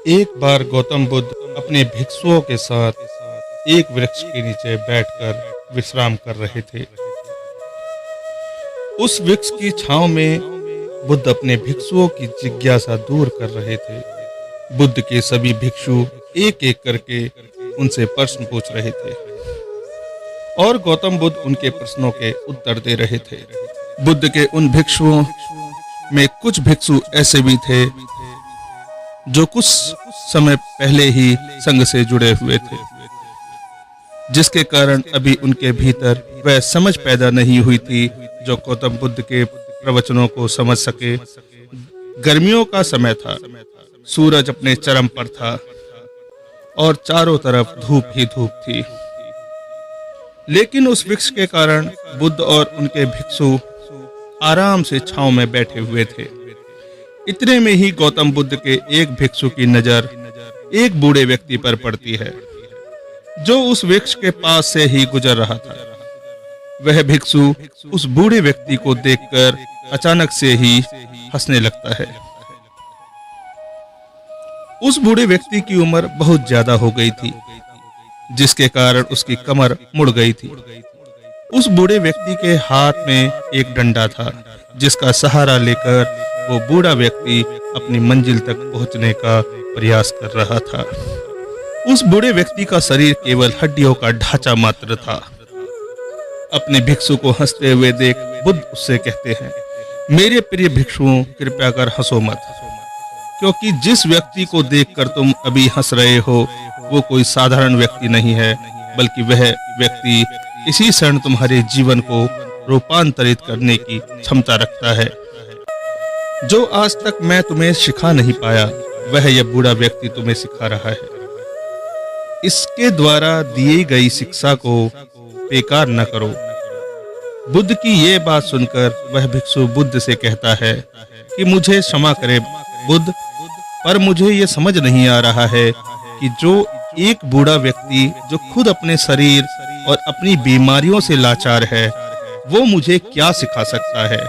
एक बार गौतम बुद्ध अपने भिक्षुओं के साथ एक वृक्ष के नीचे बैठकर विश्राम कर रहे थे। उस वृक्ष की छांव में बुद्ध अपने भिक्षुओं की जिज्ञासा दूर कर रहे थे। बुद्ध के सभी भिक्षु एक एक करके उनसे प्रश्न पूछ रहे थे और गौतम बुद्ध उनके प्रश्नों के उत्तर दे रहे थे। बुद्ध के उन भिक्षुओं में कुछ भिक्षु ऐसे भी थे जो कुछ समय पहले ही संघ से जुड़े हुए थे, जिसके कारण अभी उनके भीतर वह समझ पैदा नहीं हुई थी जो गौतम बुद्ध के प्रवचनों को समझ सके। गर्मियों का समय था, सूरज अपने चरम पर था और चारों तरफ धूप ही धूप थी। लेकिन उस वृक्ष के कारण बुद्ध और उनके भिक्षु आराम से छांव में बैठे हुए थे। इतने में ही गौतम बुद्ध के एक भिक्षु की नजर एक बूढ़े व्यक्ति पर पड़ती है जो उस वृक्ष के पास से ही गुजर रहा था। वह भिक्षु उस बूढ़े व्यक्ति को देखकर अचानक से ही हंसने लगता है। उस बूढ़े व्यक्ति की उम्र बहुत ज्यादा हो गई थी, जिसके कारण उसकी कमर मुड़ गई थी। उस बूढ़े व्यक्ति के हाथ में एक डंडा था, जिसका सहारा लेकर वो बूढ़ा व्यक्ति अपनी मंजिल तक पहुंचने का प्रयास कर रहा था। उस बूढ़े व्यक्ति का शरीर केवल हड्डियों का ढांचा मात्र था। अपने भिक्षु को हंसते हुए देख बुद्ध उससे कहते हैं, मेरे प्रिय भिक्षुओं, कृपया कर हंसो मत, क्योंकि जिस व्यक्ति को देखकर तुम अभी हंस रहे हो वो कोई साधारण व्यक्ति नहीं है, बल्कि वह व्यक्ति इसी क्षण तुम्हारे जीवन को रूपांतरित करने की क्षमता रखता है। जो आज तक मैं तुम्हें सिखा नहीं पाया, वह यह बूढ़ा व्यक्ति तुम्हें सिखा रहा है। इसके द्वारा दी गई शिक्षा को बेकार न करो। बुद्ध की ये बात सुनकर वह भिक्षु बुद्ध से कहता है कि मुझे क्षमा करे बुद्ध, पर मुझे ये समझ नहीं आ रहा है कि जो एक बूढ़ा व्यक्ति जो खुद अपने शरीर और अपनी बीमारियों से लाचार है, वो मुझे क्या सिखा सकता है।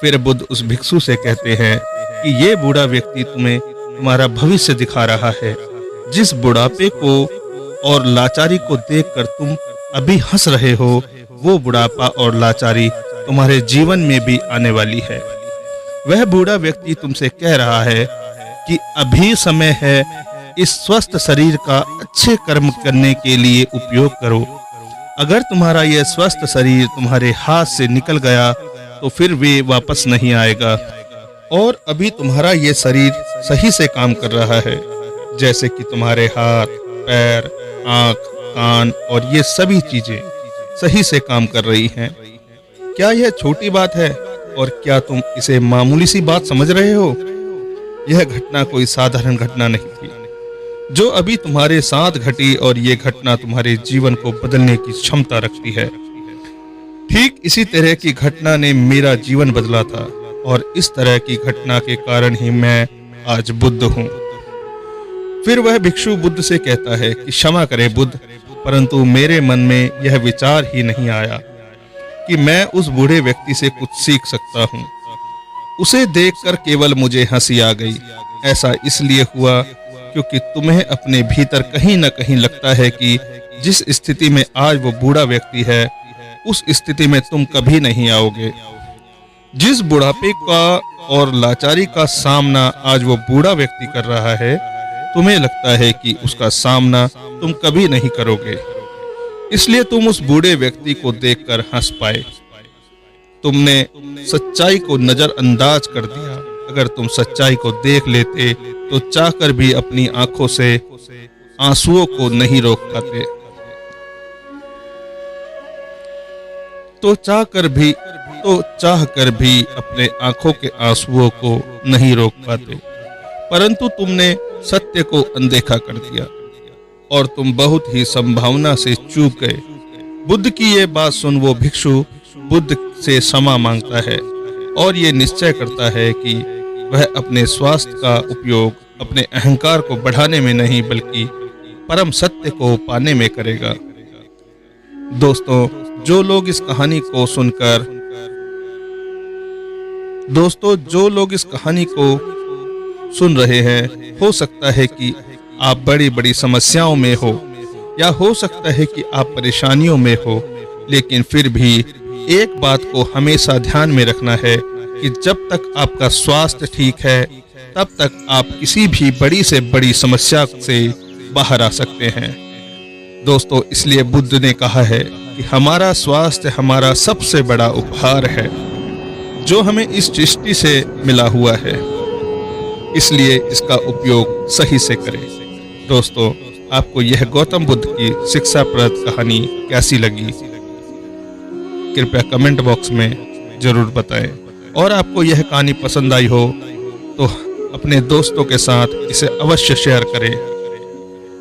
फिर बुद्ध उस भिक्षु से कहते हैं कि ये बूढ़ा व्यक्ति तुम्हें तुम्हारा भविष्य दिखा रहा है। जिस बुढ़ापे को और लाचारी को देखकर तुम अभी हंस रहे हो, वो बुढ़ापा और लाचारी तुम्हारे जीवन में भी आने वाली है। वह बूढ़ा व्यक्ति तुमसे कह रहा है कि अभी समय है, इस स्वस्थ शरीर का अच्छे कर्म करने के लिए उपयोग करो। अगर तुम्हारा यह स्वस्थ शरीर तुम्हारे हाथ से निकल गया तो फिर वे वापस नहीं आएगा, और अभी तुम्हारा यह शरीर सही से काम कर रहा है, जैसे कि तुम्हारे हाथ, पैर, आंख, कान और ये सभी चीजें सही से काम कर रही हैं। क्या यह छोटी बात है और क्या तुम इसे मामूली सी बात समझ रहे हो? यह घटना कोई साधारण घटना नहीं थी जो अभी तुम्हारे साथ घटी, और ये घटना तुम्हारे जीवन को बदलने की क्षमता रखती है। ठीक इसी तरह की घटना ने मेरा जीवन बदला था, और इस तरह की घटना के कारण ही मैं आज बुद्ध हूँ। फिर वह भिक्षु बुद्ध से कहता है कि क्षमा करे बुद्ध, परंतु मेरे मन में यह विचार ही नहीं आया कि मैं उस बूढ़े व्यक्ति से कुछ सीख सकता हूँ। उसे देखकर केवल मुझे हंसी आ गई। ऐसा इसलिए हुआ क्योंकि तुम्हें अपने भीतर कहीं न कहीं लगता है कि जिस स्थिति में आज वो बूढ़ा व्यक्ति है, उस स्थिति में तुम कभी नहीं आओगे। जिस बुढ़ापे का और लाचारी का सामना आज वो बूढ़ा व्यक्ति कर रहा है, तुम्हें लगता है कि उसका सामना तुम कभी नहीं करोगे, इसलिए तुम उस बूढ़े व्यक्ति को देखकर हंस पाए। तुमने सच्चाई को नजरअंदाज कर दिया। अगर तुम सच्चाई को देख लेते तो चाहकर भी अपनी आंखों से आंसुओं को नहीं रोक पाते, तो चाहकर भी अपने आंखों के आंसुओं को नहीं रोक पाते, परंतु तुमने सत्य को अनदेखा कर दिया और तुम बहुत ही संभावना से चूक गए। बुद्ध की ये बात सुन वो भिक्षु बुद्ध से क्षमा मांगता है और ये निश्चय करता है कि वह अपने स्वास्थ्य का उपयोग अपने अहंकार को बढ़ाने में नहीं, बल्कि परम सत्य को पाने में करेगा। दोस्तों, जो लोग इस कहानी को सुन रहे हैं, हो सकता है कि आप बड़ी बड़ी समस्याओं में हो, या हो सकता है कि आप परेशानियों में हो, लेकिन फिर भी एक बात को हमेशा ध्यान में रखना है कि जब तक आपका स्वास्थ्य ठीक है, तब तक आप किसी भी बड़ी से बड़ी समस्या से बाहर आ सकते हैं। दोस्तों, इसलिए बुद्ध ने कहा है कि हमारा स्वास्थ्य हमारा सबसे बड़ा उपहार है, जो हमें इस सृष्टि से मिला हुआ है, इसलिए इसका उपयोग सही से करें। दोस्तों, आपको यह गौतम बुद्ध की शिक्षाप्रद कहानी कैसी लगी, कृपया कमेंट बॉक्स में जरूर बताएं। और आपको यह कहानी पसंद आई हो तो अपने दोस्तों के साथ इसे अवश्य शेयर करें,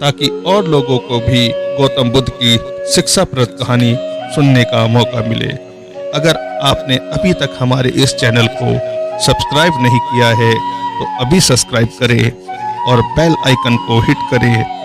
ताकि और लोगों को भी गौतम बुद्ध की शिक्षाप्रद कहानी सुनने का मौका मिले। अगर आपने अभी तक हमारे इस चैनल को सब्सक्राइब नहीं किया है तो अभी सब्सक्राइब करें और बेल आइकन को हिट करें